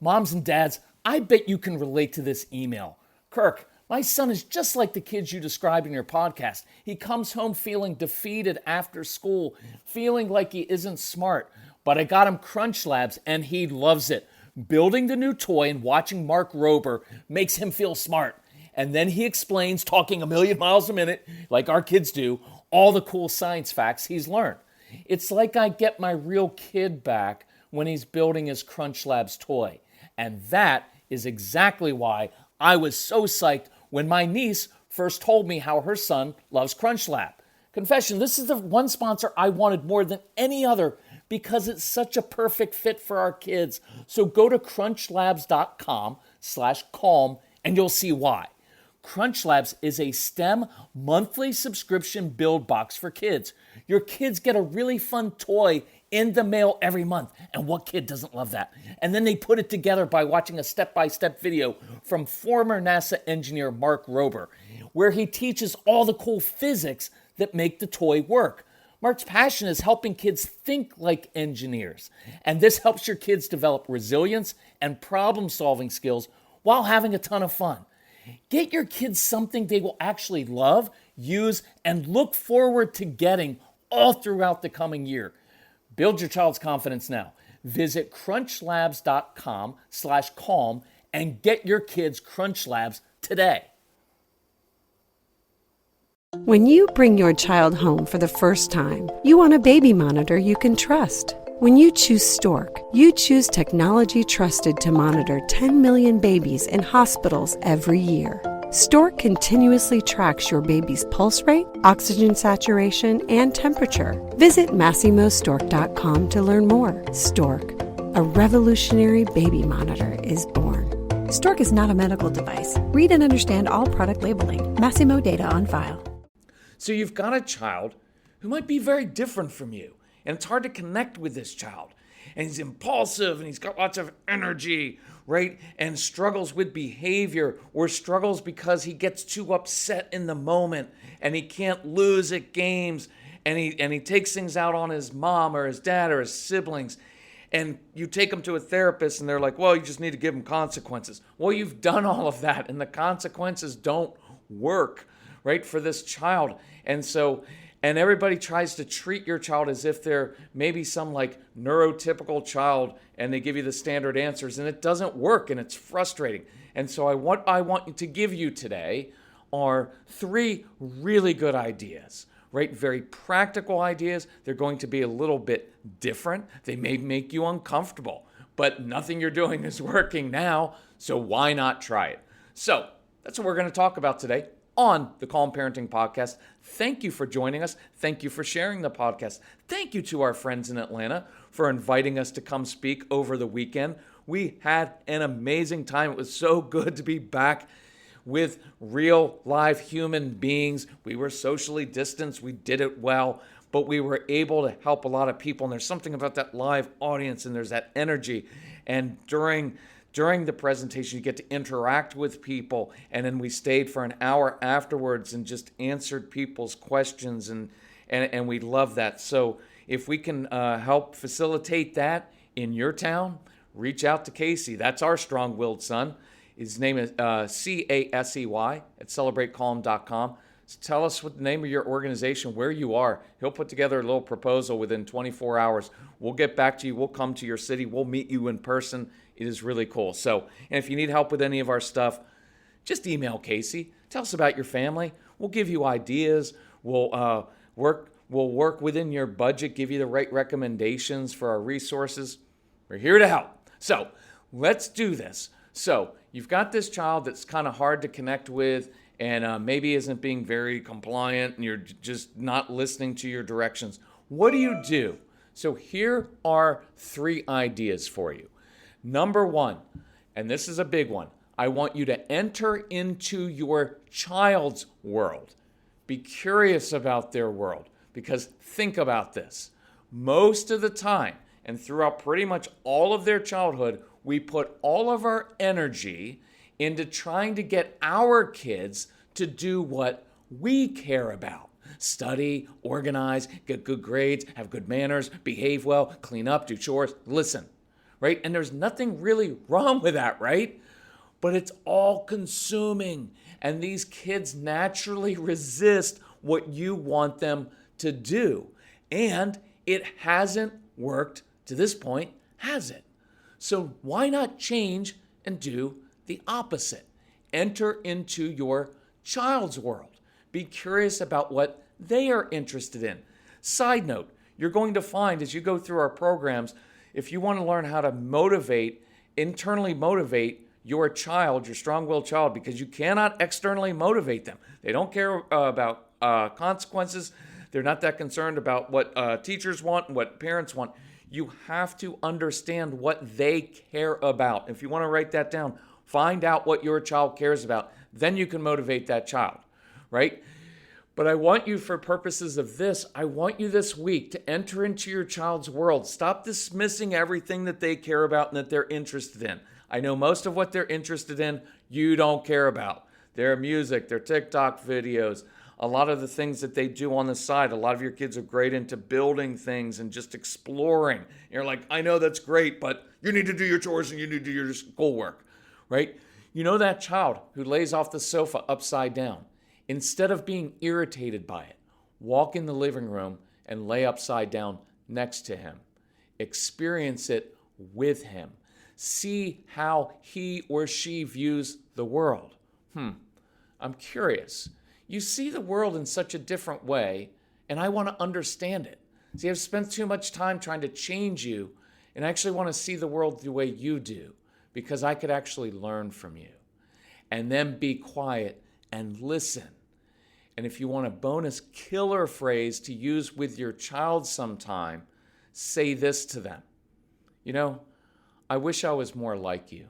Moms and dads, I bet you can relate to this email. Kirk, my son is just like the kids you described in your podcast. He comes home feeling defeated after school, feeling like he isn't smart. But I got him Crunch Labs and he loves it. Building the new toy and watching Mark Rober makes him feel smart. And then he explains, talking a million miles a minute, like our kids do, all the cool science facts he's learned. It's like I get my real kid back when he's building his Crunch Labs toy. And that is exactly why I was so psyched when my niece first told me how her son loves Crunch Lab. Confession, this is the one sponsor I wanted more than any other because it's such a perfect fit for our kids. So go to crunchlabs.com/calm and you'll see why. Crunch Labs is a STEM monthly subscription build box for kids. Your kids get a really fun toy in the mail every month. And what kid doesn't love that? And then they put it together by watching a step-by-step video from former NASA engineer Mark Rober, where he teaches all the cool physics that make the toy work. Mark's passion is helping kids think like engineers. And this helps your kids develop resilience and problem-solving skills while having a ton of fun. Get your kids something they will actually love, use, and look forward to getting all throughout the coming year. Build your child's confidence now. Visit crunchlabs.com/calm and get your kids Crunch Labs today. When you bring your child home for the first time, you want a baby monitor you can trust. When you choose Stork, you choose technology trusted to monitor 10 million babies in hospitals every year. Stork continuously tracks your baby's pulse rate, oxygen saturation, and temperature. Visit MassimoStork.com to learn more. Stork, a revolutionary baby monitor, is born. Stork is not a medical device. Read and understand all product labeling. Massimo data on file. So you've got a child who might be very different from you, and it's hard to connect with this child. And he's impulsive, and he's got lots of energy, right? And struggles with behavior, or struggles because he gets too upset in the moment, and he can't lose at games, and he takes things out on his mom or his dad or his siblings. And you take him to a therapist, and they're like, well, you just need to give him consequences. Well, you've done all of that, and the consequences don't work, right, for this child. And everybody tries to treat your child as if they're maybe some like neurotypical child, and they give you the standard answers, and it doesn't work, and it's frustrating. And so what I want to give you today are 3 really good ideas, right? Very practical ideas. They're going to be a little bit different. They may make you uncomfortable, but nothing you're doing is working now, so why not try it? So that's what we're going to talk about today on the Calm Parenting Podcast. Thank you for joining us. Thank you for sharing the podcast. Thank you to our friends in Atlanta for inviting us to come speak over the weekend. We had an amazing time. It was so good to be back with real live human beings. We were socially distanced. We did it well, but we were able to help a lot of people. And there's something about that live audience, and there's that energy. And during the presentation, you get to interact with people, and then we stayed for an hour afterwards and just answered people's questions, and we love that. So if we can help facilitate that in your town, reach out to Casey. That's our strong-willed son. His name is Casey at celebratecalm.com. So tell us what the name of your organization, where you are. He'll put together a little proposal within 24 hours. We'll get back to you. We'll come to your city. We'll meet you in person. It is really cool. So, and if you need help with any of our stuff, just email Casey. Tell us about your family. We'll give you ideas. We'll work within your budget, give you the right recommendations for our resources. We're here to help. So let's do this. So you've got this child that's kind of hard to connect with, and maybe isn't being very compliant, and you're just not listening to your directions. What do you do? So here are 3 ideas for you. Number 1, and this is a big one, I want you to enter into your child's world. Be curious about their world, because think about this. Most of the time, and throughout pretty much all of their childhood, we put all of our energy into trying to get our kids to do what we care about. Study, organize, get good grades, have good manners, behave well, clean up, do chores. Listen, right? And there's nothing really wrong with that, right? But it's all consuming. And these kids naturally resist what you want them to do. And it hasn't worked to this point, has it? So why not change and do the opposite? Enter into your child's world. Be curious about what they are interested in. Side note, you're going to find as you go through our programs, if you want to learn how to internally motivate your child, your strong-willed child, because you cannot externally motivate them. They don't care about consequences. They're not that concerned about what teachers want and what parents want. You have to understand what they care about. If you want to write that down, find out what your child cares about. Then you can motivate that child, right? But I want you, for purposes of this, I want you this week to enter into your child's world. Stop dismissing everything that they care about and that they're interested in. I know most of what they're interested in, you don't care about. Their music, their TikTok videos, a lot of the things that they do on the side. A lot of your kids are great into building things and just exploring. You're like, I know that's great, but you need to do your chores and you need to do your schoolwork, right? You know that child who lays off the sofa upside down. Instead of being irritated by it, walk in the living room and lay upside down next to him. Experience it with him. See how he or she views the world. I'm curious. You see the world in such a different way, and I want to understand it. See, I've spent too much time trying to change you, and I actually want to see the world the way you do, because I could actually learn from you. And then be quiet and listen. And if you want a bonus killer phrase to use with your child sometime, say this to them. I wish I was more like you.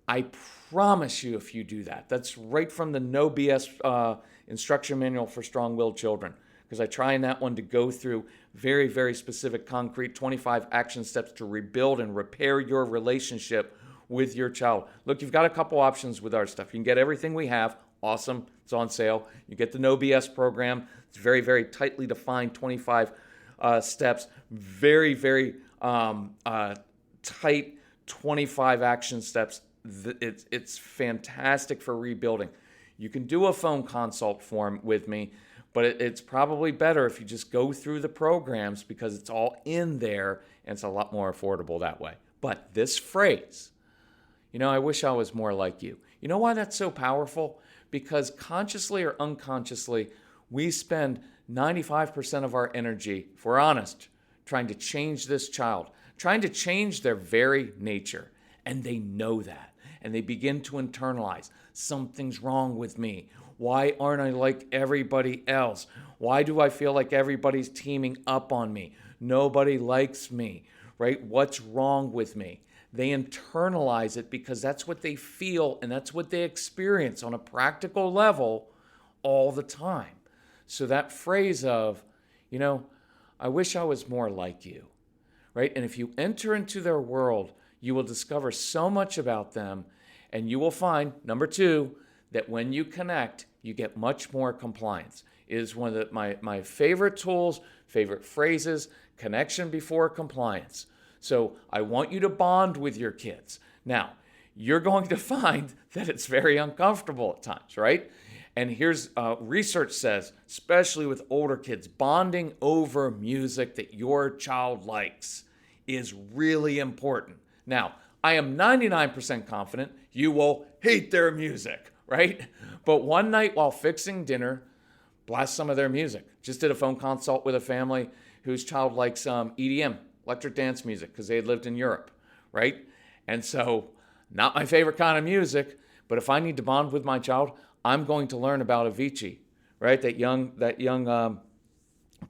I promise you if you do that. That's right from the No BS instruction manual for strong-willed children, because I try in that one to go through very, very specific, concrete 25 action steps to rebuild and repair your relationship with your child. Look, you've got a couple options with our stuff. You can get everything we have. Awesome. It's on sale. You get the No BS program. It's very, very tightly defined 25 steps. Very, very tight 25 action steps. It's fantastic for rebuilding. You can do a phone consult form with me, but it's probably better if you just go through the programs, because it's all in there and it's a lot more affordable that way. But this phrase, I wish I was more like you. You know why that's so powerful? Because consciously or unconsciously, we spend 95% of our energy, if we're honest, trying to change this child, trying to change their very nature. And they know that. And they begin to internalize, something's wrong with me. Why aren't I like everybody else? Why do I feel like everybody's teaming up on me? Nobody likes me, right? What's wrong with me? They internalize it because that's what they feel and that's what they experience on a practical level all the time. So that phrase of, I wish I was more like you, right? And if you enter into their world, you will discover so much about them, and you will find, number 2, that when you connect, you get much more compliance. It is one of my favorite tools, favorite phrases, connection before compliance. So I want you to bond with your kids. Now, you're going to find that it's very uncomfortable at times, right? And here's research says, especially with older kids, bonding over music that your child likes is really important. Now, I am 99% confident you will hate their music, right? But one night while fixing dinner, blast some of their music. Just did a phone consult with a family whose child likes EDM, electric dance music, because they had lived in Europe, right? And so, not my favorite kind of music, but if I need to bond with my child, I'm going to learn about Avicii, right? That young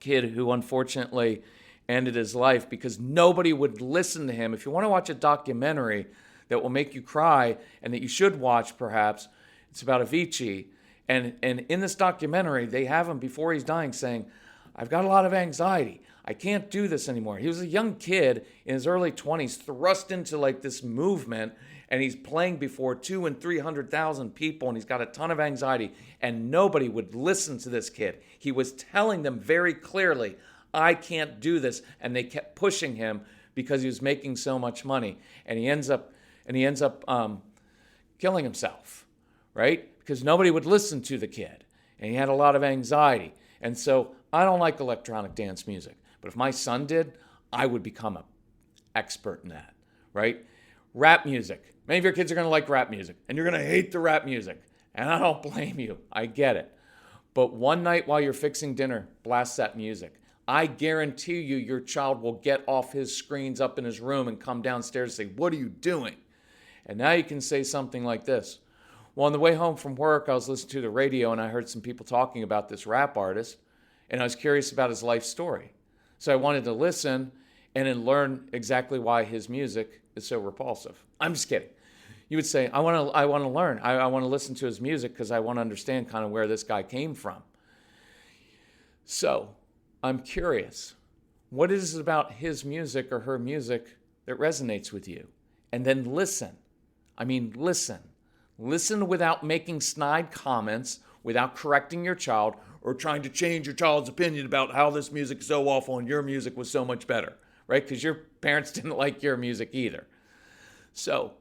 kid who unfortunately ended his life because nobody would listen to him. If you want to watch a documentary that will make you cry and that you should watch perhaps, it's about Avicii. And in this documentary, they have him before he's dying saying, I've got a lot of anxiety. I can't do this anymore. He was a young kid in his early 20s, thrust into like this movement, and he's playing before 200,000 and 300,000 people, and he's got a ton of anxiety, and nobody would listen to this kid. He was telling them very clearly, I can't do this, and they kept pushing him because he was making so much money, and he ends up killing himself, right? Because nobody would listen to the kid, and he had a lot of anxiety. And so I don't like electronic dance music, but if my son did, I would become an expert in that, right? Rap music. Many of your kids are going to like rap music, and you're going to hate the rap music, and I don't blame you. I get it. But one night while you're fixing dinner, blast that music. I guarantee you your child will get off his screens up in his room and come downstairs and say, "What are you doing?" And now you can say something like this. Well, on the way home from work, I was listening to the radio and I heard some people talking about this rap artist, and I was curious about his life story. So I wanted to listen and then learn exactly why his music is so repulsive. I'm just kidding. You would say, I want to learn. I want to listen to his music because I want to understand kind of where this guy came from. So I'm curious. What is it about his music or her music that resonates with you? And then listen. I mean, listen. Listen without making snide comments, without correcting your child or trying to change your child's opinion about how this music is so awful and your music was so much better, right? Because your parents didn't like your music either. So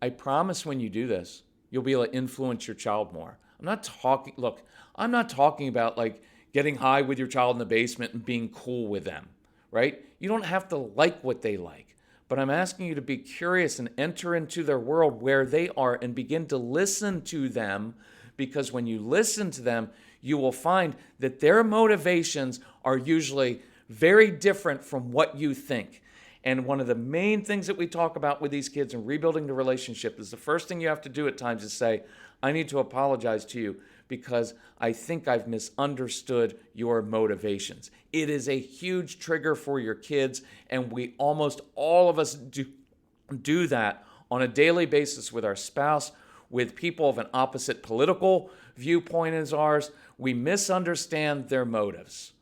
I promise when you do this, you'll be able to influence your child more. I'm not talking about like getting high with your child in the basement and being cool with them, right? You don't have to like what they like, but I'm asking you to be curious and enter into their world where they are and begin to listen to them, because when you listen to them, you will find that their motivations are usually very different from what you think. And one of the main things that we talk about with these kids in rebuilding the relationship is the first thing you have to do at times is say, I need to apologize to you because I think I've misunderstood your motivations. It is a huge trigger for your kids, and we almost all of us do that on a daily basis with our spouse, with people of an opposite political viewpoint as ours. We misunderstand their motives.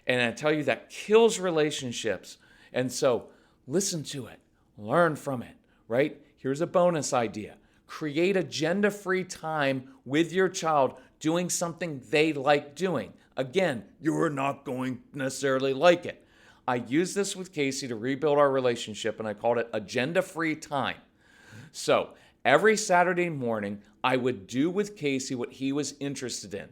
And I tell you, that kills relationships. And so listen to it, learn from it, right? Here's a bonus idea. Create agenda-free time with your child doing something they like doing. Again, you're not going to necessarily like it. I used this with Casey to rebuild our relationship, and I called it agenda-free time. So every Saturday morning, I would do with Casey what he was interested in.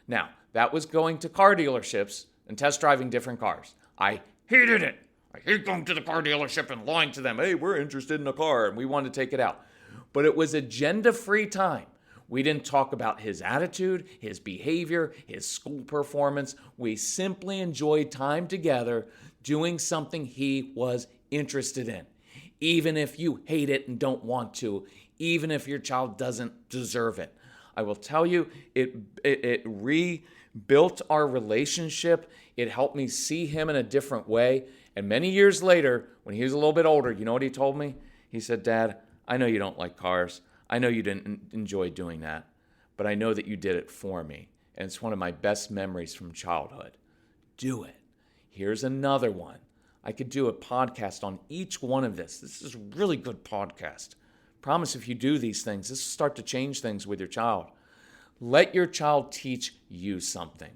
Now, that was going to car dealerships and test driving different cars. I hated it. I hate going to the car dealership and lying to them. Hey, we're interested in a car and we want to take it out. But it was agenda-free time. We didn't talk about his attitude, his behavior, his school performance. We simply enjoyed time together doing something he was interested in. Even if you hate it and don't want to, even if your child doesn't deserve it. I will tell you, it rebuilt our relationship. It helped me see him in a different way. And many years later, when he was a little bit older, you know what he told me? He said, Dad, I know you don't like cars. I know you didn't enjoy doing that, but I know that you did it for me. And it's one of my best memories from childhood. Do it. Here's another one. I could do a podcast on each one of this. This is a really good podcast. Promise if you do these things, this will start to change things with your child. Let your child teach you something.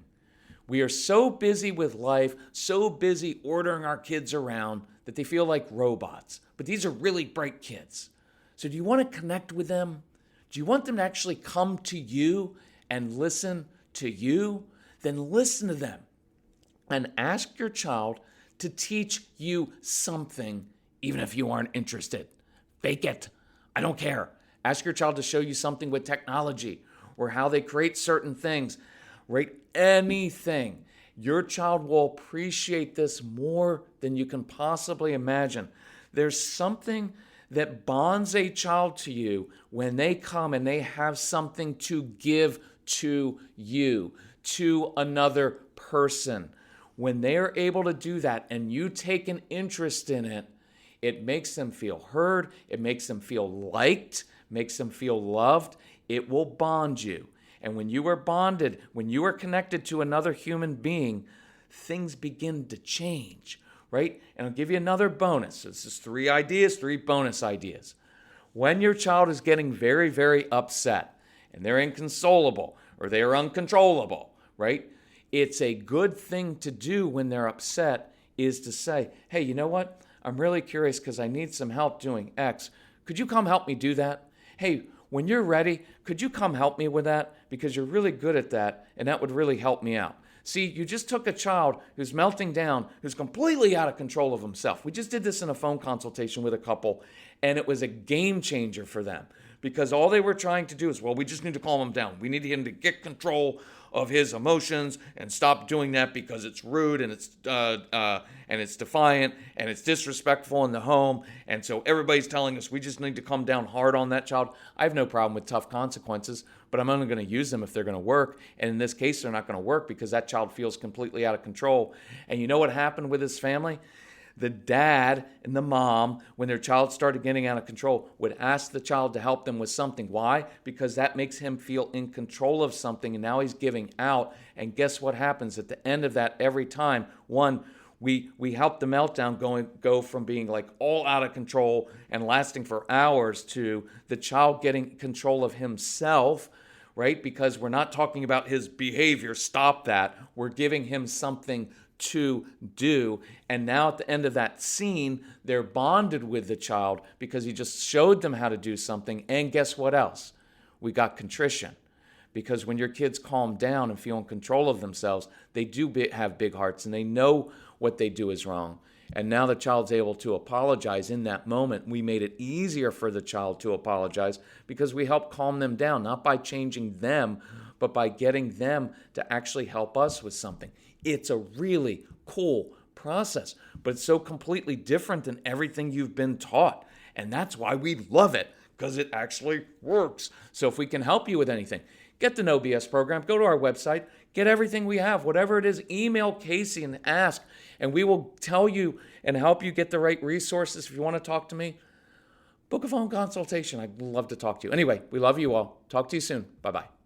We are so busy with life, so busy ordering our kids around that they feel like robots. But these are really bright kids. So do you want to connect with them? Do you want them to actually come to you and listen to you? Then listen to them and ask your child to teach you something, even if you aren't interested. Fake it. I don't care. Ask your child to show you something with technology or how they create certain things. Right? Anything. Your child will appreciate this more than you can possibly imagine. There's something that bonds a child to you when they come and they have something to give to you, to another person. When they are able to do that and you take an interest in it, it makes them feel heard, it makes them feel liked, makes them feel loved. It will bond you. And when you are bonded, when you are connected to another human being, things begin to change, right? And I'll give you another bonus. This is 3 ideas, 3 bonus ideas. When your child is getting very, very upset and they're inconsolable or they are uncontrollable, right? It's a good thing to do when they're upset is to say, hey, you know what? I'm really curious because I need some help doing X. Could you come help me do that? Hey, when you're ready, could you come help me with that? Because you're really good at that, and that would really help me out. See, you just took a child who's melting down, who's completely out of control of himself. We just did this in a phone consultation with a couple, and it was a game changer for them because all they were trying to do is, well, we just need to calm him down. We need him to get control of his emotions and stop doing that because it's rude and it's defiant and it's disrespectful in the home. And so everybody's telling us we just need to come down hard on that child. I have no problem with tough consequences, but I'm only going to use them if they're going to work. And in this case, they're not going to work because that child feels completely out of control. And you know what happened with this family? The dad and the mom, when their child started getting out of control, would ask the child to help them with something. Why? Because that makes him feel in control of something, and now he's giving out. And guess what happens at the end of that every time? One, we help the meltdown go from being like all out of control and lasting for hours to the child getting control of himself, right? Because we're not talking about his behavior. Stop that. We're giving him something to do. And now at the end of that scene, they're bonded with the child because he just showed them how to do something. And guess what else? We got contrition. Because when your kids calm down and feel in control of themselves, they do have big hearts and they know what they do is wrong. And now the child's able to apologize in that moment. We made it easier for the child to apologize because we helped calm them down, not by changing them, but by getting them to actually help us with something. It's a really cool process, but it's so completely different than everything you've been taught. And that's why we love it, because it actually works. So if we can help you with anything, get the No BS program, go to our website, get everything we have, whatever it is, email Casey and ask, and we will tell you and help you get the right resources. If you want to talk to me, book a phone consultation. I'd love to talk to you. Anyway, we love you all. Talk to you soon. Bye-bye.